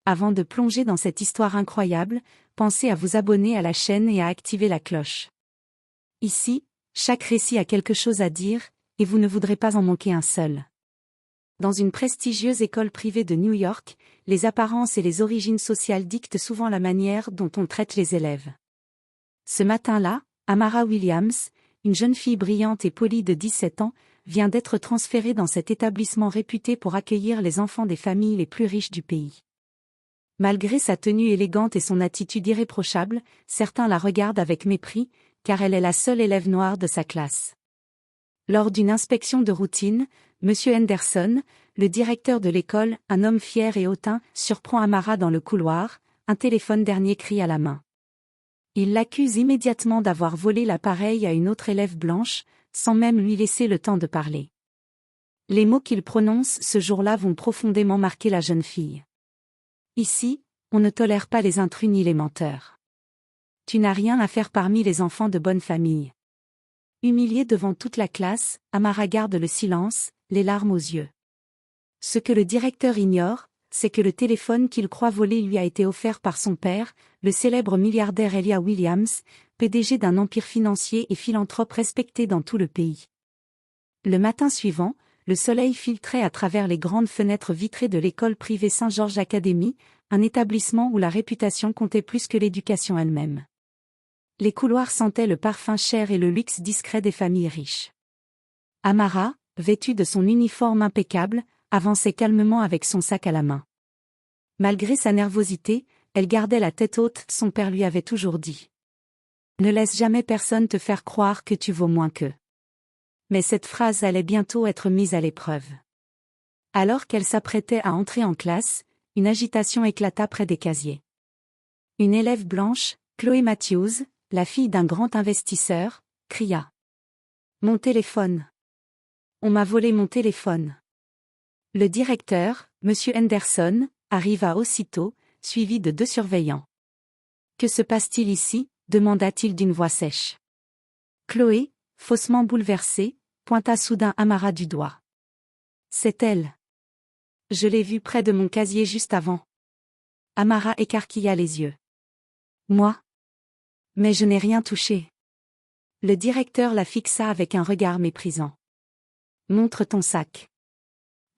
Avant de plonger dans cette histoire incroyable, pensez à vous abonner à la chaîne et à activer la cloche. Ici, chaque récit a quelque chose à dire, et vous ne voudrez pas en manquer un seul. Dans une prestigieuse école privée de New York, les apparences et les origines sociales dictent souvent la manière dont on traite les élèves. Ce matin-là, Amara Williams, une jeune fille brillante et polie de 17 ans, vient d'être transférée dans cet établissement réputé pour accueillir les enfants des familles les plus riches du pays. Malgré sa tenue élégante et son attitude irréprochable, certains la regardent avec mépris, car elle est la seule élève noire de sa classe. Lors d'une inspection de routine, M. Henderson, le directeur de l'école, un homme fier et hautain, surprend Amara dans le couloir, un téléphone dernier cri à la main. Il l'accuse immédiatement d'avoir volé l'appareil à une autre élève blanche, sans même lui laisser le temps de parler. Les mots qu'il prononce ce jour-là vont profondément marquer la jeune fille. Ici, on ne tolère pas les intrus ni les menteurs. Tu n'as rien à faire parmi les enfants de bonne famille. Humiliée devant toute la classe, Amara garde le silence, les larmes aux yeux. Ce que le directeur ignore, c'est que le téléphone qu'il croit voler lui a été offert par son père, le célèbre milliardaire Elia Williams, PDG d'un empire financier et philanthrope respecté dans tout le pays. Le matin suivant, le soleil filtrait à travers les grandes fenêtres vitrées de l'école privée Saint-George Academy, un établissement où la réputation comptait plus que l'éducation elle-même. Les couloirs sentaient le parfum cher et le luxe discret des familles riches. Amara, vêtue de son uniforme impeccable, avançait calmement avec son sac à la main. Malgré sa nervosité, elle gardait la tête haute, son père lui avait toujours dit. Ne laisse jamais personne te faire croire que tu vaux moins qu'eux. Mais cette phrase allait bientôt être mise à l'épreuve. Alors qu'elle s'apprêtait à entrer en classe, une agitation éclata près des casiers. Une élève blanche, Chloé Matthews, la fille d'un grand investisseur, cria. « Mon téléphone. On m'a volé mon téléphone. » Le directeur, M. Henderson, arriva aussitôt, suivi de 2 surveillants. « Que se passe-t-il ici ?» demanda-t-il d'une voix sèche. Chloé, faussement bouleversée, pointa soudain Amara du doigt. « C'est elle. Je l'ai vue près de mon casier juste avant. » Amara écarquilla les yeux. « Moi ? Mais je n'ai rien touché. » Le directeur la fixa avec un regard méprisant. « Montre ton sac. »«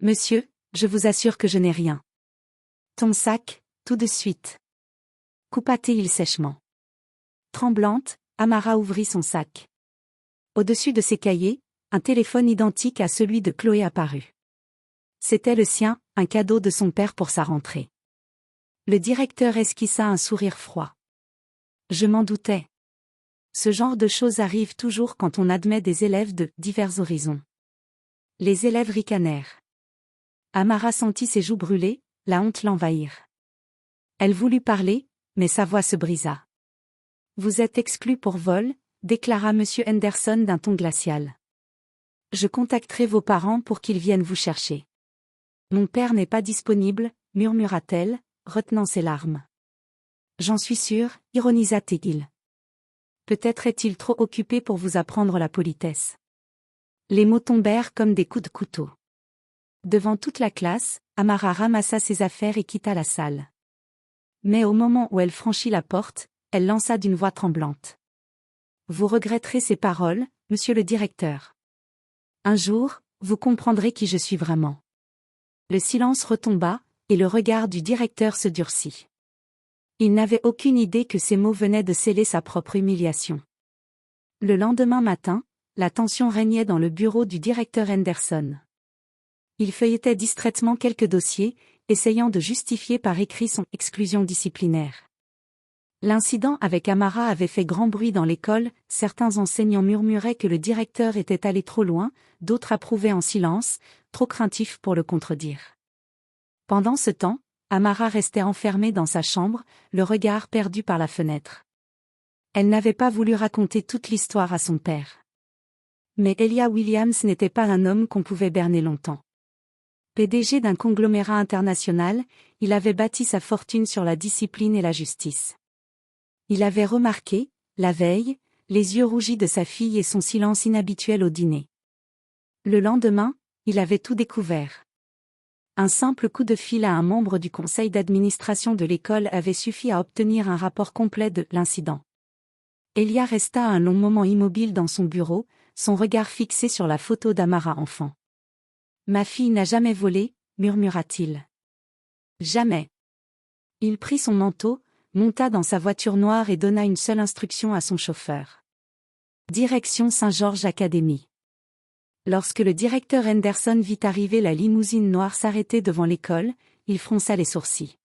Monsieur, je vous assure que je n'ai rien. »« Ton sac, tout de suite. » coupa-t-il sèchement. Tremblante, Amara ouvrit son sac. Au-dessus de ses cahiers, un téléphone identique à celui de Chloé apparut. C'était le sien, un cadeau de son père pour sa rentrée. Le directeur esquissa un sourire froid. Je m'en doutais. Ce genre de choses arrive toujours quand on admet des élèves de divers horizons. Les élèves ricanèrent. Amara sentit ses joues brûler, la honte l'envahir. Elle voulut parler, mais sa voix se brisa. Vous êtes exclu pour vol, déclara M. Henderson d'un ton glacial. Je contacterai vos parents pour qu'ils viennent vous chercher. Mon père n'est pas disponible, murmura-t-elle, retenant ses larmes. J'en suis sûre, ironisa-t-il. Peut-être est-il trop occupé pour vous apprendre la politesse. Les mots tombèrent comme des coups de couteau. Devant toute la classe, Amara ramassa ses affaires et quitta la salle. Mais au moment où elle franchit la porte, elle lança d'une voix tremblante. Vous regretterez ces paroles, monsieur le directeur. Un jour, vous comprendrez qui je suis vraiment. Le silence retomba, et le regard du directeur se durcit. Il n'avait aucune idée que ces mots venaient de sceller sa propre humiliation. Le lendemain matin, la tension régnait dans le bureau du directeur Henderson. Il feuilletait distraitement quelques dossiers, essayant de justifier par écrit son exclusion disciplinaire. L'incident avec Amara avait fait grand bruit dans l'école, certains enseignants murmuraient que le directeur était allé trop loin, d'autres approuvaient en silence, trop craintifs pour le contredire. Pendant ce temps, Amara restait enfermée dans sa chambre, le regard perdu par la fenêtre. Elle n'avait pas voulu raconter toute l'histoire à son père. Mais Elia Williams n'était pas un homme qu'on pouvait berner longtemps. PDG d'un conglomérat international, il avait bâti sa fortune sur la discipline et la justice. Il avait remarqué, la veille, les yeux rougis de sa fille et son silence inhabituel au dîner. Le lendemain, il avait tout découvert. Un simple coup de fil à un membre du conseil d'administration de l'école avait suffi à obtenir un rapport complet de l'incident. Elia resta un long moment immobile dans son bureau, son regard fixé sur la photo d'Amara enfant. « Ma fille n'a jamais volé », murmura-t-il. « Jamais. » Il prit son manteau, monta dans sa voiture noire et donna une seule instruction à son chauffeur. Direction Saint-Georges Academy. Lorsque le directeur Henderson vit arriver la limousine noire s'arrêter devant l'école, il fronça les sourcils.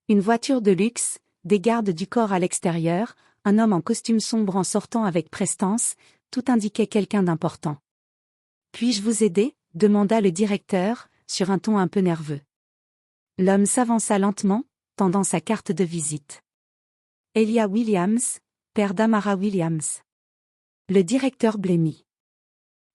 Une voiture de luxe, des gardes du corps à l'extérieur, un homme en costume sombre en sortant avec prestance, tout indiquait quelqu'un d'important. « Puis-je vous aider ?» demanda le directeur, sur un ton un peu nerveux. L'homme s'avança lentement, tendant sa carte de visite. « Elia Williams, père d'Amara Williams. » Le directeur blêmit.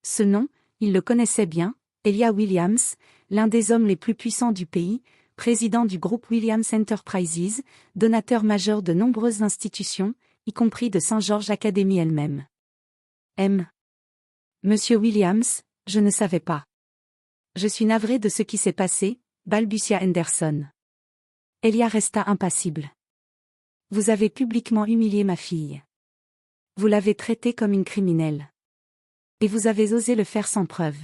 Ce nom, il le connaissait bien, Elia Williams, l'un des hommes les plus puissants du pays, président du groupe Williams Enterprises, donateur majeur de nombreuses institutions, y compris de Saint-Georges Academy elle-même. Monsieur Williams, je ne savais pas. Je suis navré de ce qui s'est passé, balbutia Henderson. Elia resta impassible. Vous avez publiquement humilié ma fille. Vous l'avez traitée comme une criminelle. Et vous avez osé le faire sans preuve.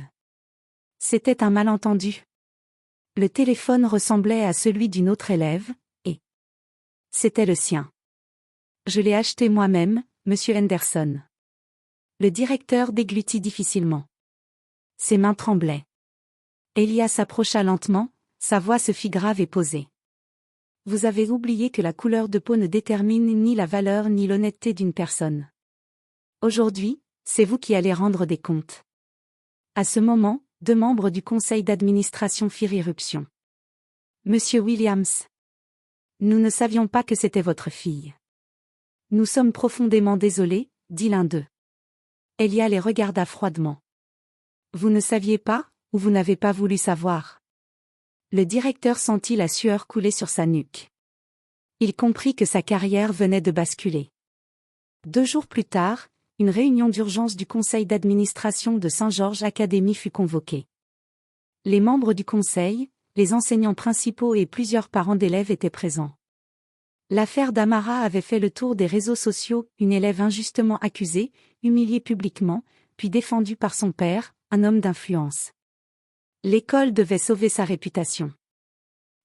C'était un malentendu. Le téléphone ressemblait à celui d'une autre élève, et c'était le sien. Je l'ai acheté moi-même, monsieur Henderson. Le directeur déglutit difficilement. Ses mains tremblaient. Elia s'approcha lentement, sa voix se fit grave et posée. Vous avez oublié que la couleur de peau ne détermine ni la valeur ni l'honnêteté d'une personne. Aujourd'hui, c'est vous qui allez rendre des comptes. À ce moment, 2 membres du conseil d'administration firent irruption. Monsieur Williams. Nous ne savions pas que c'était votre fille. Nous sommes profondément désolés, dit l'un d'eux. Elia les regarda froidement. Vous ne saviez pas, ou vous n'avez pas voulu savoir? Le directeur sentit la sueur couler sur sa nuque. Il comprit que sa carrière venait de basculer. 2 jours plus tard, une réunion d'urgence du conseil d'administration de Saint-Georges Academy fut convoquée. Les membres du conseil, les enseignants principaux et plusieurs parents d'élèves étaient présents. L'affaire d'Amara avait fait le tour des réseaux sociaux, une élève injustement accusée, humiliée publiquement, puis défendue par son père, un homme d'influence. L'école devait sauver sa réputation.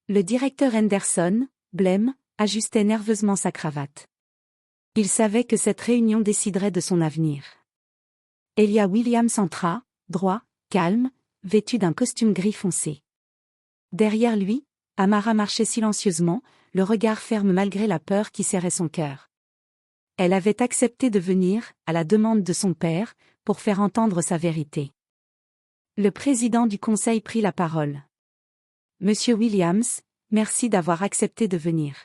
Le directeur Henderson, blême, ajustait nerveusement sa cravate. Il savait que cette réunion déciderait de son avenir. Elia Williams entra, droit, calme, vêtu d'un costume gris foncé. Derrière lui, Amara marchait silencieusement, le regard ferme malgré la peur qui serrait son cœur. Elle avait accepté de venir, à la demande de son père, pour faire entendre sa vérité. Le président du conseil prit la parole. Monsieur Williams, merci d'avoir accepté de venir.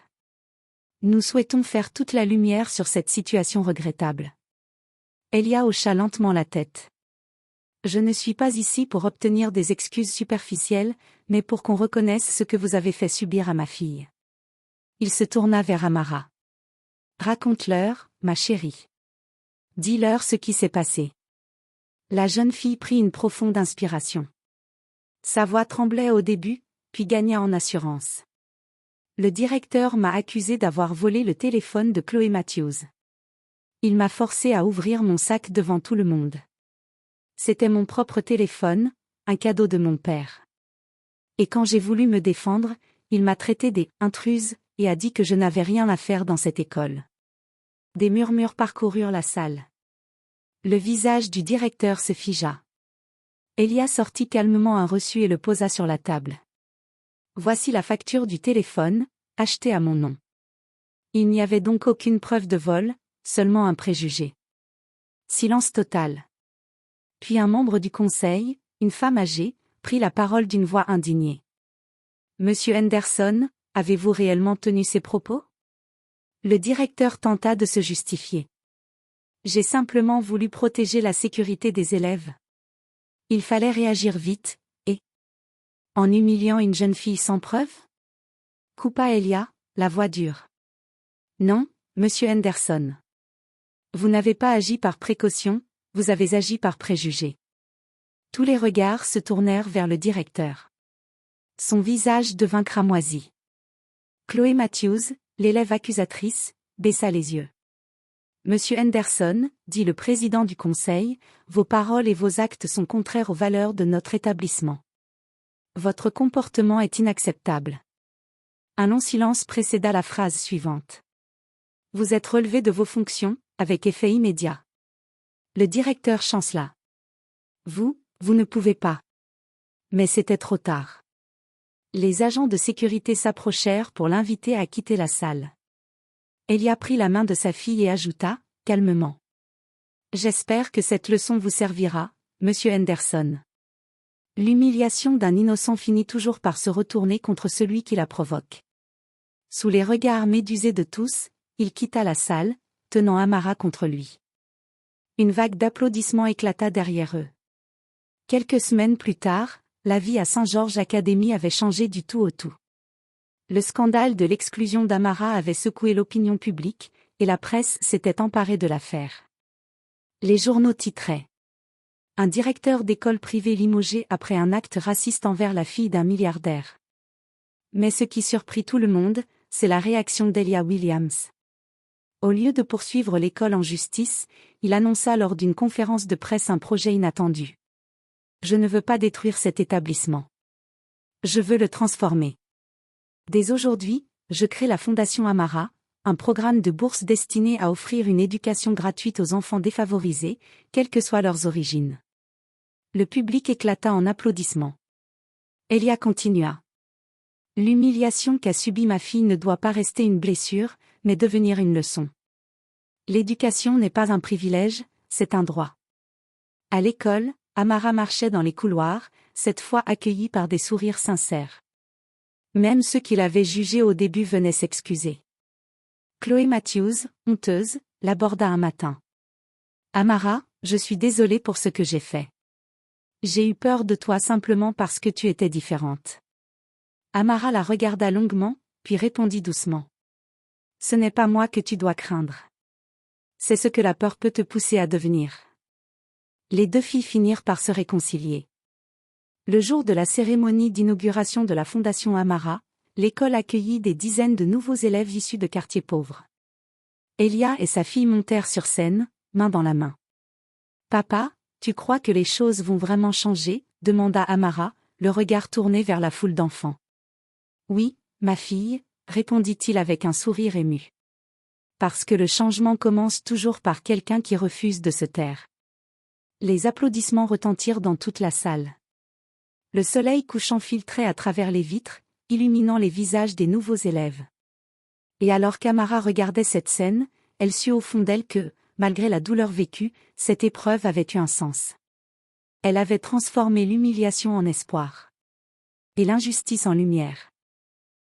Nous souhaitons faire toute la lumière sur cette situation regrettable. Elia hocha lentement la tête. Je ne suis pas ici pour obtenir des excuses superficielles, mais pour qu'on reconnaisse ce que vous avez fait subir à ma fille. Il se tourna vers Amara. Raconte-leur, ma chérie. Dis-leur ce qui s'est passé. La jeune fille prit une profonde inspiration. Sa voix tremblait au début, puis gagna en assurance. Le directeur m'a accusé d'avoir volé le téléphone de Chloé Matthews. Il m'a forcé à ouvrir mon sac devant tout le monde. C'était mon propre téléphone, un cadeau de mon père. Et quand j'ai voulu me défendre, il m'a traité d'intruse et a dit que je n'avais rien à faire dans cette école. Des murmures parcoururent la salle. Le visage du directeur se figea. Elia sortit calmement un reçu et le posa sur la table. Voici la facture du téléphone, achetée à mon nom. Il n'y avait donc aucune preuve de vol, seulement un préjugé. Silence total. Puis un membre du conseil, une femme âgée, prit la parole d'une voix indignée. Monsieur Henderson, avez-vous réellement tenu ces propos? Le directeur tenta de se justifier. J'ai simplement voulu protéger la sécurité des élèves. Il fallait réagir vite, et... En humiliant une jeune fille sans preuve? Coupa Elia, la voix dure. Non, monsieur Henderson. Vous n'avez pas agi par précaution, vous avez agi par préjugé. Tous les regards se tournèrent vers le directeur. Son visage devint cramoisi. Chloé Matthews, l'élève accusatrice, baissa les yeux. Monsieur Henderson, dit le président du conseil, vos paroles et vos actes sont contraires aux valeurs de notre établissement. Votre comportement est inacceptable. Un long silence précéda la phrase suivante. Vous êtes relevé de vos fonctions, avec effet immédiat. Le directeur chancela. Vous ne pouvez pas. Mais c'était trop tard. Les agents de sécurité s'approchèrent pour l'inviter à quitter la salle. Elia prit la main de sa fille et ajouta, calmement. J'espère que cette leçon vous servira, monsieur Henderson. L'humiliation d'un innocent finit toujours par se retourner contre celui qui la provoque. Sous les regards médusés de tous, il quitta la salle, tenant Amara contre lui. Une vague d'applaudissements éclata derrière eux. Quelques semaines plus tard, la vie à St. George Academy avait changé du tout au tout. Le scandale de l'exclusion d'Amara avait secoué l'opinion publique, et la presse s'était emparée de l'affaire. Les journaux titraient. Un directeur d'école privée limogé après un acte raciste envers la fille d'un milliardaire. Mais ce qui surprit tout le monde, c'est la réaction d'Elia Williams. Au lieu de poursuivre l'école en justice, il annonça lors d'une conférence de presse un projet inattendu. Je ne veux pas détruire cet établissement. Je veux le transformer. Dès aujourd'hui, je crée la Fondation Amara, un programme de bourse destiné à offrir une éducation gratuite aux enfants défavorisés, quelles que soient leurs origines. Le public éclata en applaudissements. Elia continua. L'humiliation qu'a subie ma fille ne doit pas rester une blessure, mais devenir une leçon. L'éducation n'est pas un privilège, c'est un droit. À l'école, Amara marchait dans les couloirs, cette fois accueillie par des sourires sincères. Même ceux qui l'avaient jugée au début venaient s'excuser. Chloé Matthews, honteuse, l'aborda un matin. Amara, je suis désolée pour ce que j'ai fait. J'ai eu peur de toi simplement parce que tu étais différente. Amara la regarda longuement, puis répondit doucement. Ce n'est pas moi que tu dois craindre. C'est ce que la peur peut te pousser à devenir. Les deux filles finirent par se réconcilier. Le jour de la cérémonie d'inauguration de la Fondation Amara, l'école accueillit des dizaines de nouveaux élèves issus de quartiers pauvres. Elia et sa fille montèrent sur scène, main dans la main. « Papa, tu crois que les choses vont vraiment changer ?» demanda Amara, le regard tourné vers la foule d'enfants. « Oui, ma fille », répondit-il avec un sourire ému. Parce que le changement commence toujours par quelqu'un qui refuse de se taire. Les applaudissements retentirent dans toute la salle. Le soleil couchant filtrait à travers les vitres, illuminant les visages des nouveaux élèves. Et alors qu'Amara regardait cette scène, elle sut au fond d'elle que, malgré la douleur vécue, cette épreuve avait eu un sens. Elle avait transformé l'humiliation en espoir. Et l'injustice en lumière.